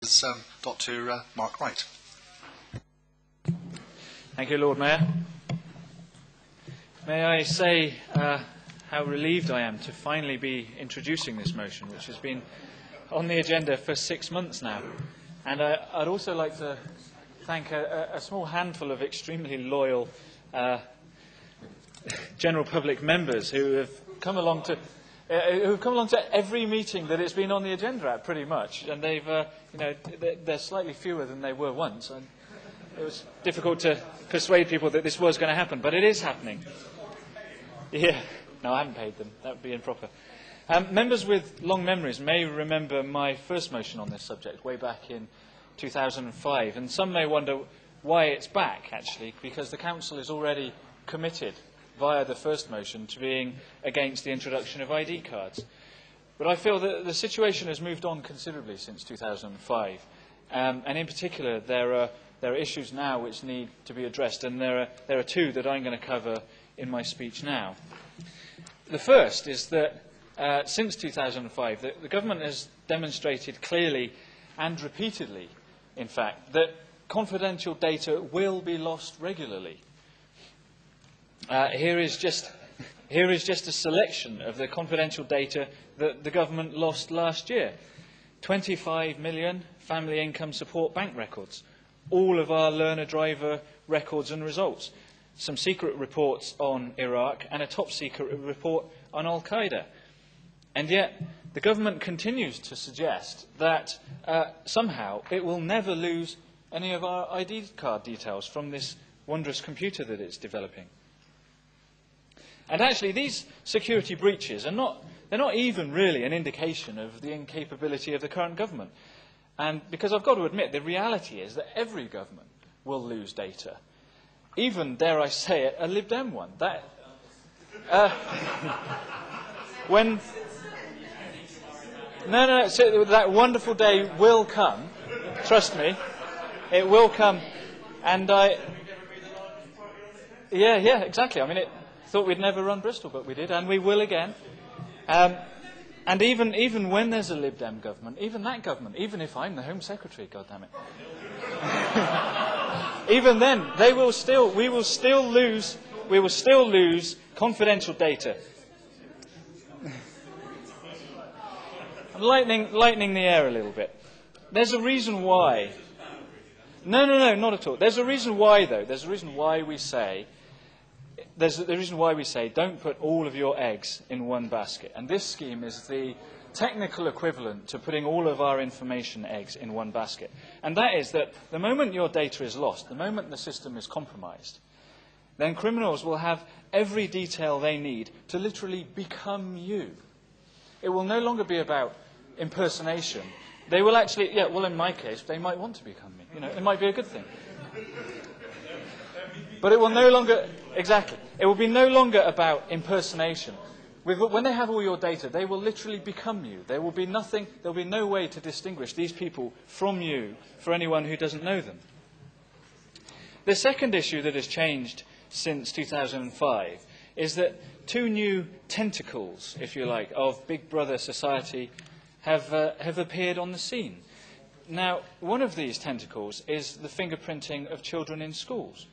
is Dr. Mark Wright. Thank you, Lord Mayor. May I say how relieved I am to finally be introducing this motion, which has been on the agenda for 6 months now. And I'd also like to thank a small handful of extremely loyal general public members who have come along to every meeting that it's been on the agenda at, pretty much. And they're slightly fewer than they were once. And it was difficult to persuade people that this was going to happen, but it is happening. Yeah, no, I haven't paid them. That would be improper. Members with long memories may remember my first motion on this subject way back in 2005, and some may wonder why it's back, actually, because the Council is already committed via the first motion to being against the introduction of ID cards. But I feel that the situation has moved on considerably since 2005, and in particular there are issues now which need to be addressed, and there are two that I'm going to cover in my speech now. The first is that since 2005, the government has demonstrated clearly and repeatedly, in fact, that confidential data will be lost regularly. Here is just a selection of the confidential data that the government lost last year. 25 million family income support bank records, all of our learner driver records and results, some secret reports on Iraq, and a top-secret report on Al-Qaeda. And yet, the government continues to suggest that somehow it will never lose any of our ID card details from this wondrous computer that it's developing. And actually, these security breaches they're not even really an indication of the incapability of the current government. And because I've got to admit, the reality is that every government will lose data. Even, dare I say it, a Lib Dem one. So that wonderful day will come. Trust me, it will come. And yeah, exactly. I mean, thought we'd never run Bristol, but we did, and we will again. And even when there's a Lib Dem government, even that government, even if I'm the Home Secretary, goddammit, even then, we will still lose confidential data. I'm lightening the air a little bit. There's a reason why. No, not at all. There's a reason why, though. There's a reason why we say don't put all of your eggs in one basket. And this scheme is the technical equivalent to putting all of our information eggs in one basket. And that is that the moment your data is lost, the moment the system is compromised, then criminals will have every detail they need to literally become you. It will no longer be about impersonation. They will actually, in my case, they might want to become me. It might be a good thing. But it will no longer, exactly, it will be no longer about impersonation. When they have all your data, they will literally become you. There will be no way to distinguish these people from you for anyone who doesn't know them. The second issue that has changed since 2005 is that two new tentacles, if you like, of Big Brother society have appeared on the scene. Now, one of these tentacles is the fingerprinting of children in schools.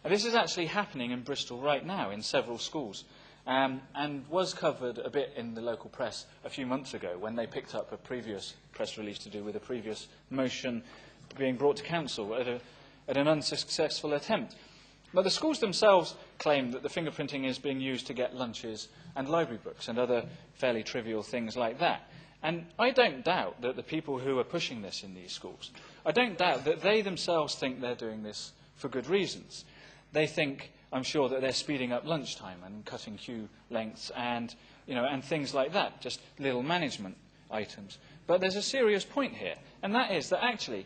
And this is actually happening in Bristol right now in several schools, and was covered a bit in the local press a few months ago when they picked up a previous press release to do with a previous motion being brought to council at an unsuccessful attempt. But the schools themselves claim that the fingerprinting is being used to get lunches and library books and other fairly trivial things like that. And I don't doubt that the people who are pushing this in these schools, I don't doubt that they themselves think they're doing this for good reasons. They think, I'm sure, that they're speeding up lunchtime and cutting queue lengths and things like that, just little management items. But there's a serious point here, and that is that actually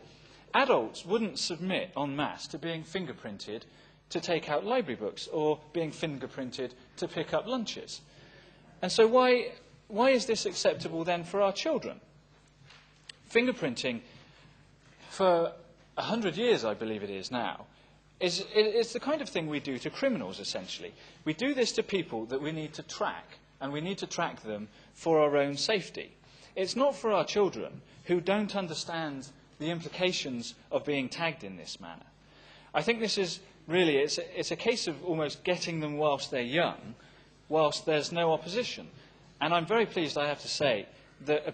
adults wouldn't submit en masse to being fingerprinted to take out library books or being fingerprinted to pick up lunches. And so why is this acceptable then for our children? Fingerprinting, for 100 years, I believe it is now, it's the kind of thing we do to criminals, essentially. We do this to people that we need to track, and we need to track them for our own safety. It's not for our children who don't understand the implications of being tagged in this manner. I think this is really, it's a case of almost getting them whilst they're young, whilst there's no opposition. And I'm very pleased, I have to say, that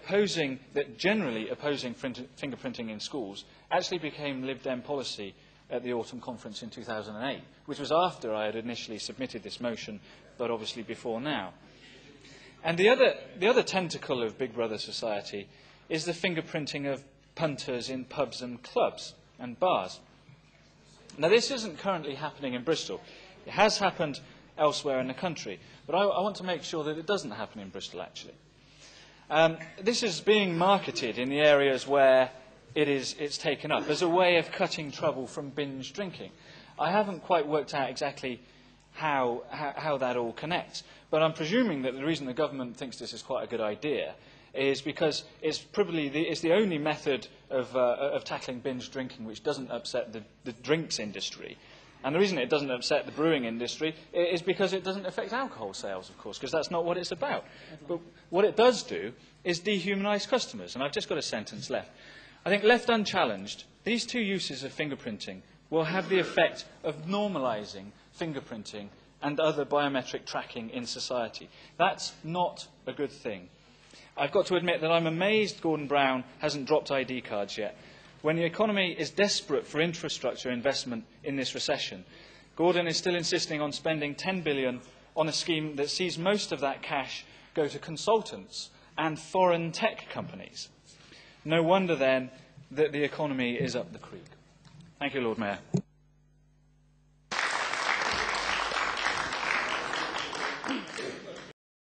generally opposing fingerprinting in schools actually became Lib Dem policy at the autumn conference in 2008, which was after I had initially submitted this motion, but obviously before now. And the other tentacle of Big Brother society is the fingerprinting of punters in pubs and clubs and bars. Now, this isn't currently happening in Bristol. It has happened elsewhere in the country, but I want to make sure that it doesn't happen in Bristol, actually. This is being marketed in the areas where it's taken up as a way of cutting trouble from binge drinking. I haven't quite worked out exactly how that all connects, but I'm presuming that the reason the government thinks this is quite a good idea is because it's probably the only method of tackling binge drinking which doesn't upset the drinks industry. And the reason it doesn't upset the brewing industry is because it doesn't affect alcohol sales, of course, because that's not what it's about. But what it does do is dehumanise customers. And I've just got a sentence left. I think left unchallenged, these two uses of fingerprinting will have the effect of normalising fingerprinting and other biometric tracking in society. That's not a good thing. I've got to admit that I'm amazed Gordon Brown hasn't dropped ID cards yet. When the economy is desperate for infrastructure investment in this recession, Gordon is still insisting on spending $10 billion on a scheme that sees most of that cash go to consultants and foreign tech companies. No wonder, then, that the economy is up the creek. Thank you, Lord Mayor.